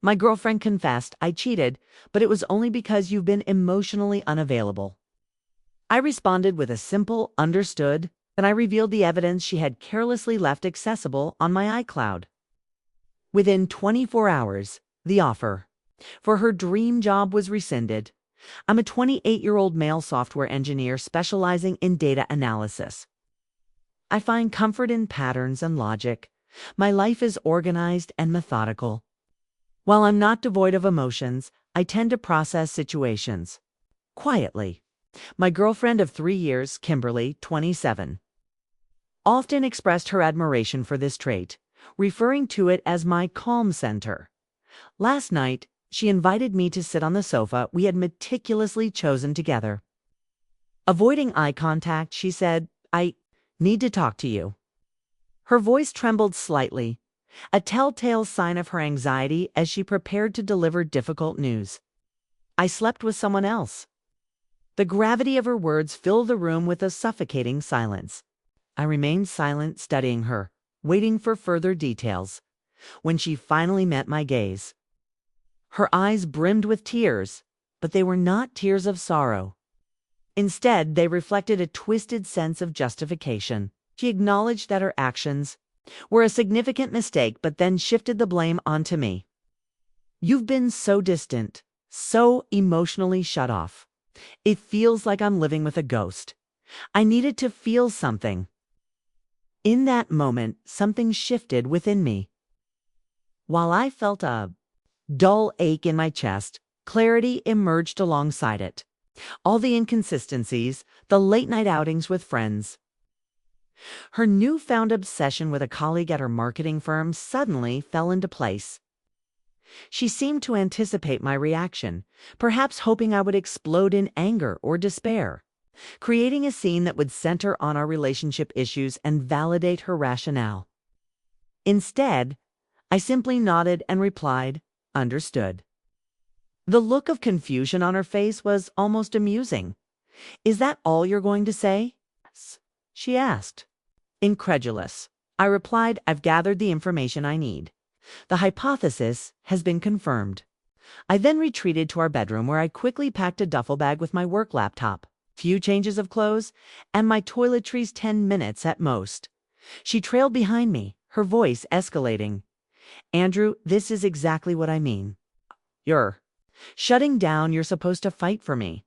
My girlfriend confessed I cheated, but it was only because you've been emotionally unavailable. I responded with a simple, understood, then I revealed the evidence she had carelessly left accessible on my iCloud. Within 24 hours, the offer for her dream job was rescinded. I'm a 28-year-old male software engineer specializing in data analysis. I find comfort in patterns and logic. My life is organized and methodical. While I'm not devoid of emotions, I tend to process situations quietly. My girlfriend of 3 years, Kimberly, 27, often expressed her admiration for this trait, referring to it as my calm center. Last night, she invited me to sit on the sofa we had meticulously chosen together. Avoiding eye contact, she said, "I need to talk to you." Her voice trembled slightly, a telltale sign of her anxiety as she prepared to deliver difficult news. "I slept with someone else." The gravity of her words filled the room with a suffocating silence. I remained silent, studying her, waiting for further details. When she finally met my gaze, her eyes brimmed with tears, but they were not tears of sorrow. Instead, they reflected a twisted sense of justification. She acknowledged that her actions were a significant mistake, but then shifted the blame onto me. "You've been so distant, so emotionally shut off. It feels like I'm living with a ghost. I needed to feel something." In that moment, something shifted within me. While I felt a dull ache in my chest, clarity emerged alongside it. All the inconsistencies, the late-night outings with friends, her newfound obsession with a colleague at her marketing firm suddenly fell into place. She seemed to anticipate my reaction, perhaps hoping I would explode in anger or despair, creating a scene that would center on our relationship issues and validate her rationale. Instead, I simply nodded and replied, "Understood." The look of confusion on her face was almost amusing. "Is that all you're going to say?" "Yes," she asked. Incredulous, I replied, "I've gathered the information I need. The hypothesis has been confirmed." I then retreated to our bedroom, where I quickly packed a duffel bag with my work laptop, few changes of clothes, and my toiletries 10 minutes at most. She trailed behind me, her voice escalating. "Andrew, this is exactly what I mean. You're shutting down. You're supposed to fight for me."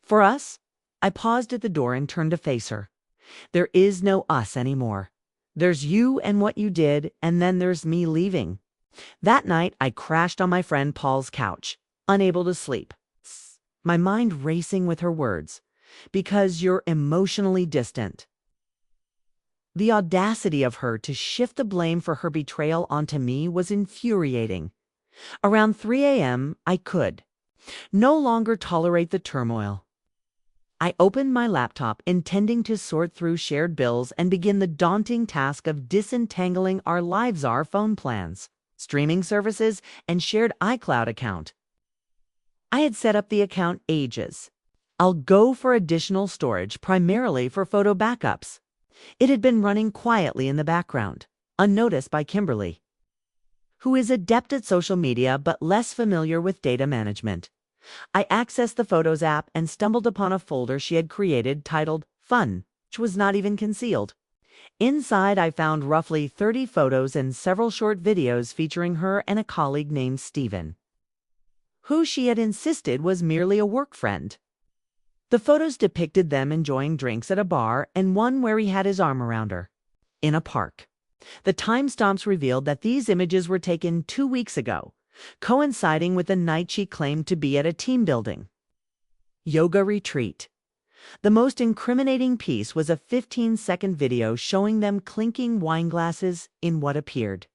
"For us?" I paused at the door and turned to face her. "There is no us anymore. There's you and what you did, and then there's me leaving." That night, I crashed on my friend Paul's couch, unable to sleep, my mind racing with her words. "Because you're emotionally distant." The audacity of her to shift the blame for her betrayal onto me was infuriating. Around 3 a.m., I could no longer tolerate the turmoil. I opened my laptop, intending to sort through shared bills and begin the daunting task of disentangling our LiveZar phone plans, streaming services, and shared iCloud account. I had set up the account ages. I'll go for additional storage, primarily for photo backups. It had been running quietly in the background, unnoticed by Kimberly, who is adept at social media but less familiar with data management. I accessed the Photos app and stumbled upon a folder she had created titled Fun, which was not even concealed. Inside, I found roughly 30 photos and several short videos featuring her and a colleague named Steven, who she had insisted was merely a work friend. The photos depicted them enjoying drinks at a bar and one where he had his arm around her, in a park. The timestamps revealed that these images were taken 2 weeks ago, coinciding with the night she claimed to be at a team building yoga retreat. The most incriminating piece was a 15-second video showing them clinking wine glasses in what appeared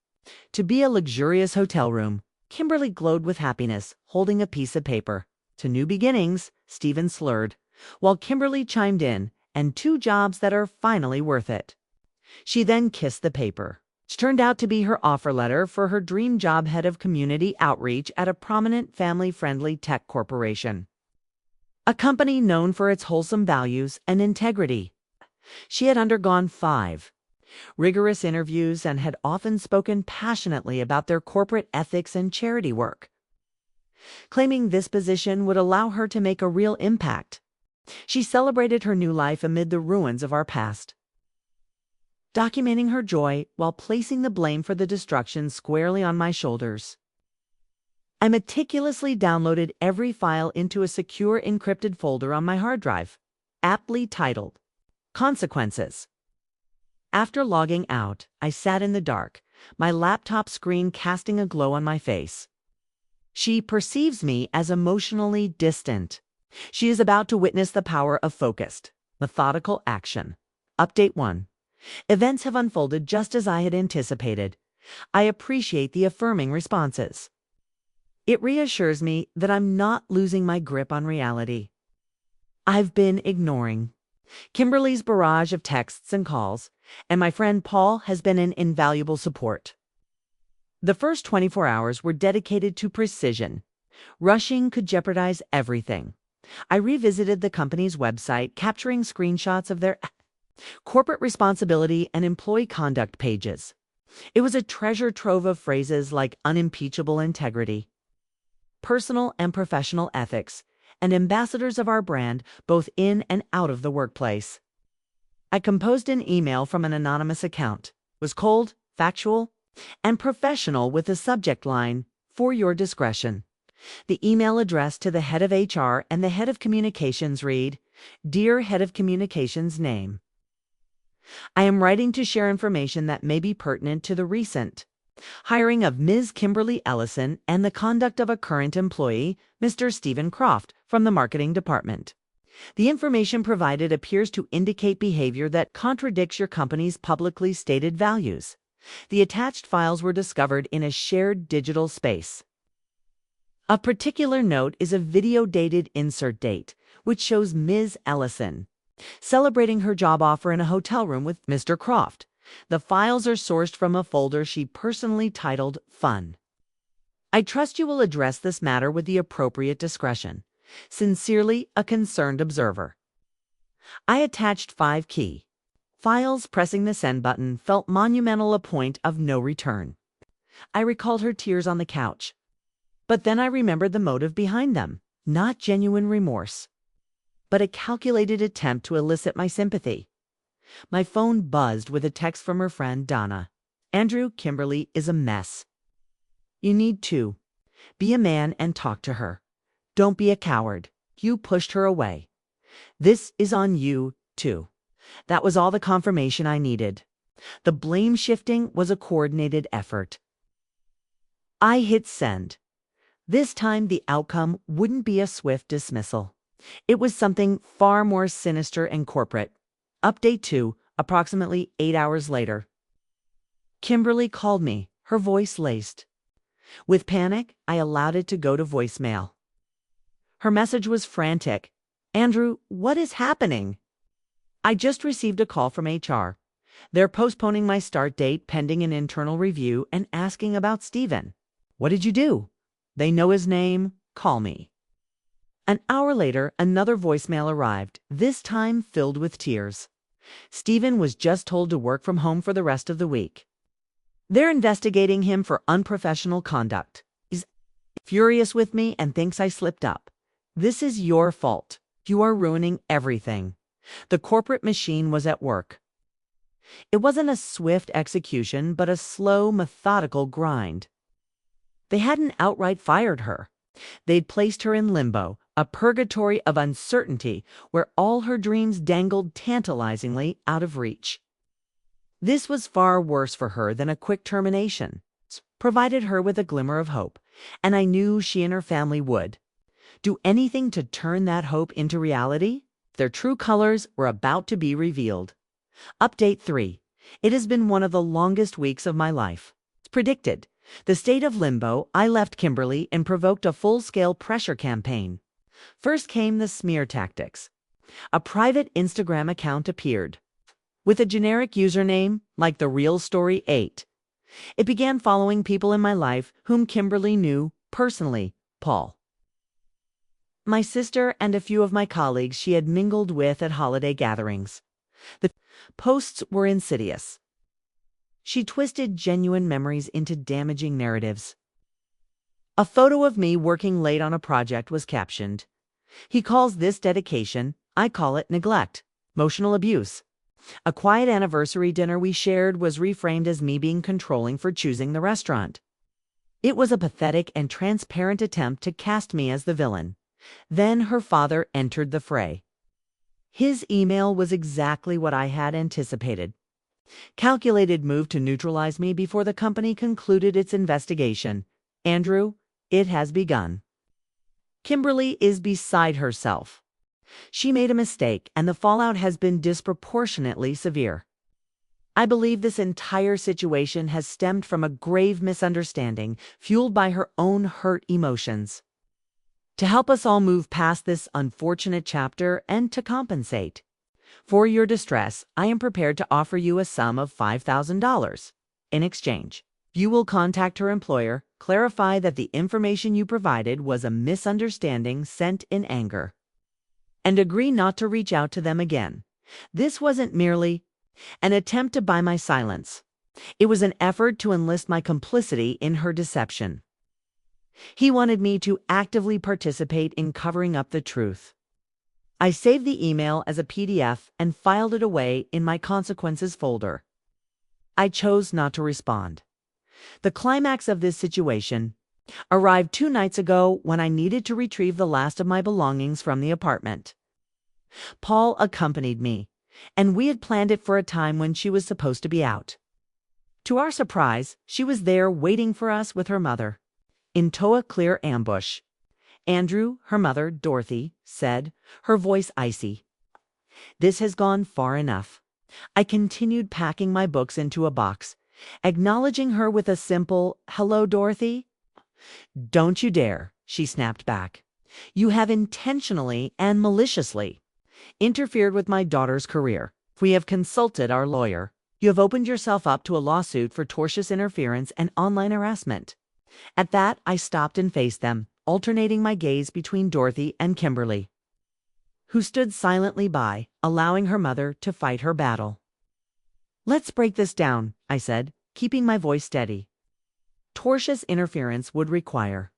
to be a luxurious hotel room. Kimberly glowed with happiness, holding a piece of paper. "To new beginnings," Steven slurred, while Kimberly chimed in, "and 2 jobs that are finally worth it." She then kissed the paper, which turned out to be her offer letter for her dream job, head of community outreach at a prominent family-friendly tech corporation, a company known for its wholesome values and integrity. She had undergone 5 rigorous interviews, and had often spoken passionately about their corporate ethics and charity work, claiming this position would allow her to make a real impact. She celebrated her new life amid the ruins of our past, documenting her joy while placing the blame for the destruction squarely on my shoulders. I meticulously downloaded every file into a secure encrypted folder on my hard drive, aptly titled Consequences. After logging out, I sat in the dark, my laptop screen casting a glow on my face. She perceives me as emotionally distant. She is about to witness the power of focused, methodical action. Update 1. Events have unfolded just as I had anticipated. I appreciate the affirming responses. It reassures me that I'm not losing my grip on reality. I've been ignoring Kimberly's barrage of texts and calls, and my friend Paul has been an invaluable support. The first 24 hours were dedicated to precision. Rushing could jeopardize everything. I revisited the company's website, capturing screenshots of their corporate responsibility and employee conduct pages. It was a treasure trove of phrases like unimpeachable integrity, personal and professional ethics, and ambassadors of our brand both in and out of the workplace. I composed an email from an anonymous account. It was cold, factual, and professional with the subject line, "For your discretion." The email addressed to the head of HR and the head of communications read, "Dear Head of Communications name. I am writing to share information that may be pertinent to the recent hiring of Ms. Kimberly Ellison and the conduct of a current employee, Mr. Stephen Croft, from the marketing department. The information provided appears to indicate behavior that contradicts your company's publicly stated values. The attached files were discovered in a shared digital space. Of particular note is a video-dated insert date, which shows Ms. Ellison celebrating her job offer in a hotel room with Mr. Croft. The files are sourced from a folder she personally titled Fun. I trust you will address this matter with the appropriate discretion. Sincerely, a concerned observer. I attached 5 key files. Pressing the send button felt monumental, a point of no return. I recalled her tears on the couch. But then I remembered the motive behind them. Not genuine remorse, but a calculated attempt to elicit my sympathy. My phone buzzed with a text from her friend Donna. "Andrew, Kimberly is a mess. You need to be a man and talk to her. Don't be a coward. You pushed her away. This is on you, too." That was all the confirmation I needed. The blame shifting was a coordinated effort. I hit send. This time the outcome wouldn't be a swift dismissal. It was something far more sinister and corporate. Update 2, approximately 8 hours later. Kimberly called me, her voice laced. With panic, I allowed it to go to voicemail. Her message was frantic. "Andrew, what is happening?" "I just received a call from HR. They're postponing my start date pending an internal review and asking about Stephen." "What did you do?" "They know his name. Call me." An hour later, another voicemail arrived, this time filled with tears. Stephen was just told to work from home for the rest of the week. They're investigating him for unprofessional conduct. He's furious with me and thinks I slipped up. "This is your fault. You are ruining everything." The corporate machine was at work. It wasn't a swift execution, but a slow, methodical grind. They hadn't outright fired her. They'd placed her in limbo, a purgatory of uncertainty where all her dreams dangled tantalizingly out of reach. This was far worse for her than a quick termination. It provided her with a glimmer of hope, and I knew she and her family would do anything to turn that hope into reality. Their true colors were about to be revealed. Update 3. It has been one of the longest weeks of my life. As predicted, the state of limbo, I left Kimberly and provoked a full-scale pressure campaign. First came the smear tactics. A private Instagram account appeared, with a generic username like The Real Story 8. It began following people in my life whom Kimberly knew personally: Paul, my sister, and a few of my colleagues she had mingled with at holiday gatherings. The posts were insidious. She twisted genuine memories into damaging narratives. A photo of me working late on a project was captioned. He calls this dedication, I call it neglect, emotional abuse. A quiet anniversary dinner we shared was reframed as me being controlling for choosing the restaurant. It was a pathetic and transparent attempt to cast me as the villain. Then her father entered the fray. His email was exactly what I had anticipated. Calculated move to neutralize me before the company concluded its investigation. Andrew, it has begun. Kimberly is beside herself. She made a mistake, and the fallout has been disproportionately severe. I believe this entire situation has stemmed from a grave misunderstanding fueled by her own hurt emotions. To help us all move past this unfortunate chapter and to compensate for your distress, I am prepared to offer you a sum of $5,000. In exchange, you will contact her employer, clarify that the information you provided was a misunderstanding sent in anger, and agree not to reach out to them again. This wasn't merely an attempt to buy my silence. It was an effort to enlist my complicity in her deception. He wanted me to actively participate in covering up the truth. I saved the email as a PDF and filed it away in my consequences folder. I chose not to respond. The climax of this situation arrived 2 nights ago when I needed to retrieve the last of my belongings from the apartment. Paul accompanied me, and we had planned it for a time when she was supposed to be out. To our surprise, she was there waiting for us with her mother, in clear ambush. Andrew, her mother, Dorothy, said, her voice icy. This has gone far enough. I continued packing my books into a box, acknowledging her with a simple, "Hello, Dorothy?" "Don't you dare," she snapped back. "You have intentionally and maliciously interfered with my daughter's career. We have consulted our lawyer. You have opened yourself up to a lawsuit for tortious interference and online harassment." At that, I stopped and faced them, alternating my gaze between Dorothy and Kimberly, who stood silently by, allowing her mother to fight her battle. "Let's break this down," I said, keeping my voice steady. Tortious interference would require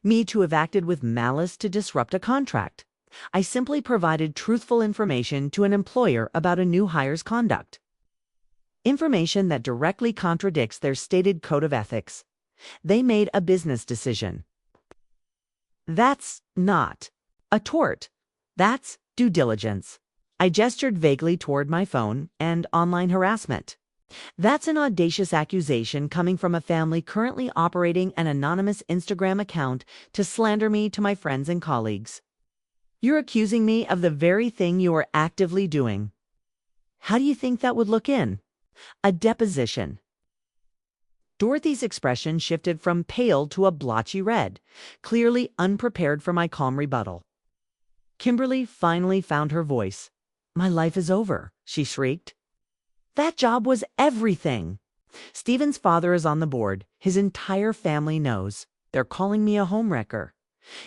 me to have acted with malice to disrupt a contract. I simply provided truthful information to an employer about a new hire's conduct. Information that directly contradicts their stated code of ethics. They made a business decision. That's not a tort. That's due diligence. I gestured vaguely toward my phone and online harassment. That's an audacious accusation coming from a family currently operating an anonymous Instagram account to slander me to my friends and colleagues. You're accusing me of the very thing you are actively doing. How do you think that would look in a deposition? Dorothy's expression shifted from pale to a blotchy red, clearly unprepared for my calm rebuttal. Kimberly finally found her voice. "My life is over," she shrieked. "That job was everything. Stephen's father is on the board. His entire family knows. They're calling me a homewrecker.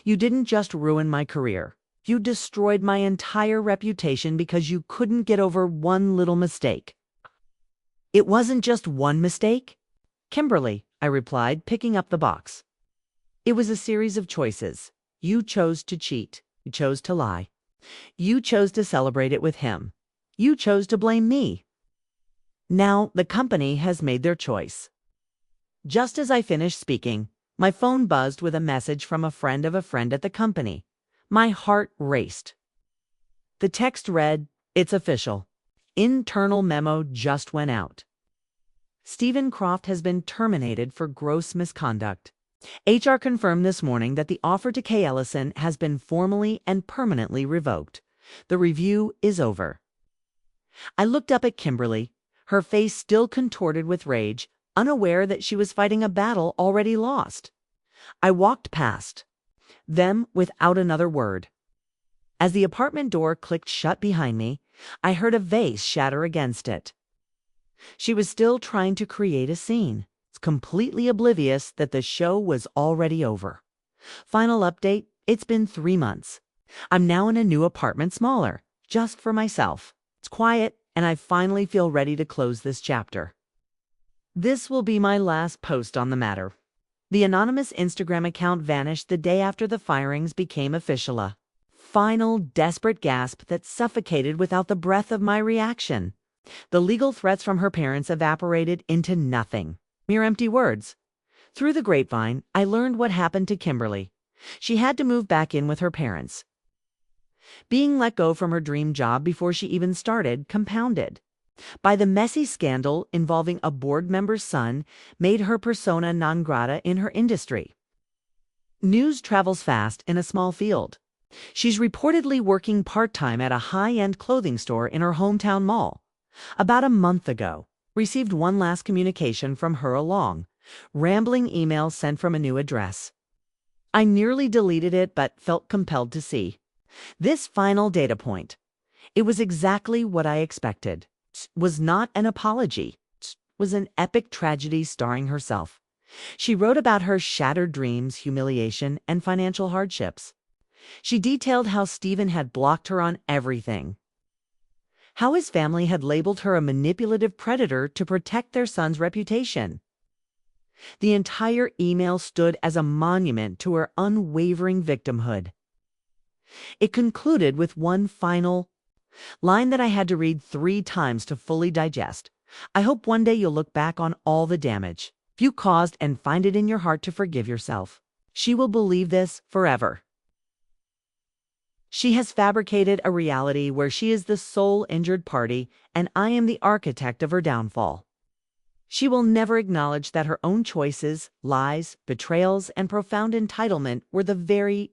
You didn't just ruin my career. You destroyed my entire reputation because you couldn't get over one little mistake." "It wasn't just one mistake, Kimberly," I replied, picking up the box. "It was a series of choices. You chose to cheat. You chose to lie. You chose to celebrate it with him. You chose to blame me. Now the company has made their choice." Just as I finished speaking, my phone buzzed with a message from a friend of a friend at the company. My heart raced. The text read, "It's official. Internal memo just went out. Stephen Croft has been terminated for gross misconduct. HR confirmed this morning that the offer to Kay Ellison has been formally and permanently revoked. The review is over." I looked up at Kimberly, her face still contorted with rage, unaware that she was fighting a battle already lost. I walked past them without another word. As the apartment door clicked shut behind me, I heard a vase shatter against it. She was still trying to create a scene, completely oblivious that the show was already over. Final update, it's been 3 months. I'm now in a new apartment smaller, just for myself. It's quiet, and I finally feel ready to close this chapter. This will be my last post on the matter. The anonymous Instagram account vanished the day after the firings became official. A final, desperate gasp that suffocated without the breath of my reaction. The legal threats from her parents evaporated into nothing. Mere empty words. Through the grapevine, I learned what happened to Kimberly. She had to move back in with her parents. Being let go from her dream job before she even started compounded by the messy scandal involving a board member's son made her persona non grata in her industry. News travels fast in a small field. She's reportedly working part-time at a high-end clothing store in her hometown mall. About a month ago, received one last communication from her, a long, rambling email sent from a new address. I nearly deleted it but felt compelled to see. This final data point. It was exactly what I expected. Was not an apology. Was an epic tragedy starring herself. She wrote about her shattered dreams, humiliation, and financial hardships. She detailed how Stephen had blocked her on everything. How his family had labeled her a manipulative predator to protect their son's reputation. The entire email stood as a monument to her unwavering victimhood. It concluded with one final line that I had to read 3 times to fully digest. I hope one day you'll look back on all the damage you caused and find it in your heart to forgive yourself. She will believe this forever. She has fabricated a reality where she is the sole injured party and I am the architect of her downfall. She will never acknowledge that her own choices, lies, betrayals, and profound entitlement were the very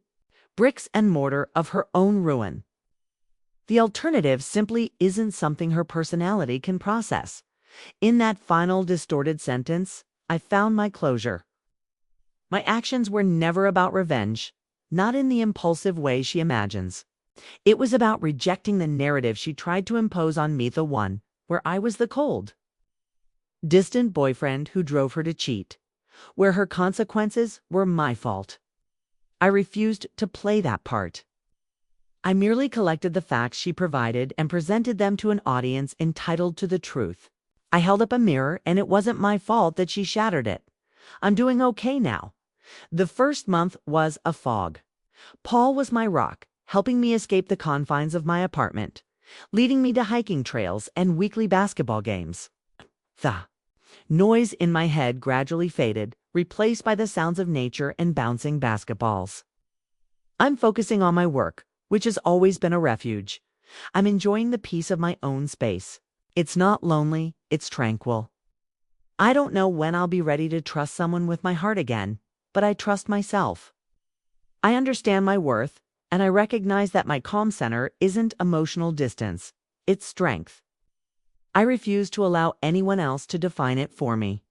bricks and mortar of her own ruin. The alternative simply isn't something her personality can process. In that final distorted sentence, I found my closure. My actions were never about revenge, not in the impulsive way she imagines. It was about rejecting the narrative she tried to impose on me, the one where I was the cold, distant boyfriend who drove her to cheat, where her consequences were my fault. I refused to play that part. I merely collected the facts she provided and presented them to an audience entitled to the truth. I held up a mirror, and it wasn't my fault that she shattered it. I'm doing okay now. The first month was a fog. Paul was my rock, helping me escape the confines of my apartment, leading me to hiking trails and weekly basketball games. The noise in my head gradually faded, replaced by the sounds of nature and bouncing basketballs. I'm focusing on my work, which has always been a refuge. I'm enjoying the peace of my own space. It's not lonely, it's tranquil. I don't know when I'll be ready to trust someone with my heart again, but I trust myself. I understand my worth, and I recognize that my calm center isn't emotional distance, it's strength. I refuse to allow anyone else to define it for me.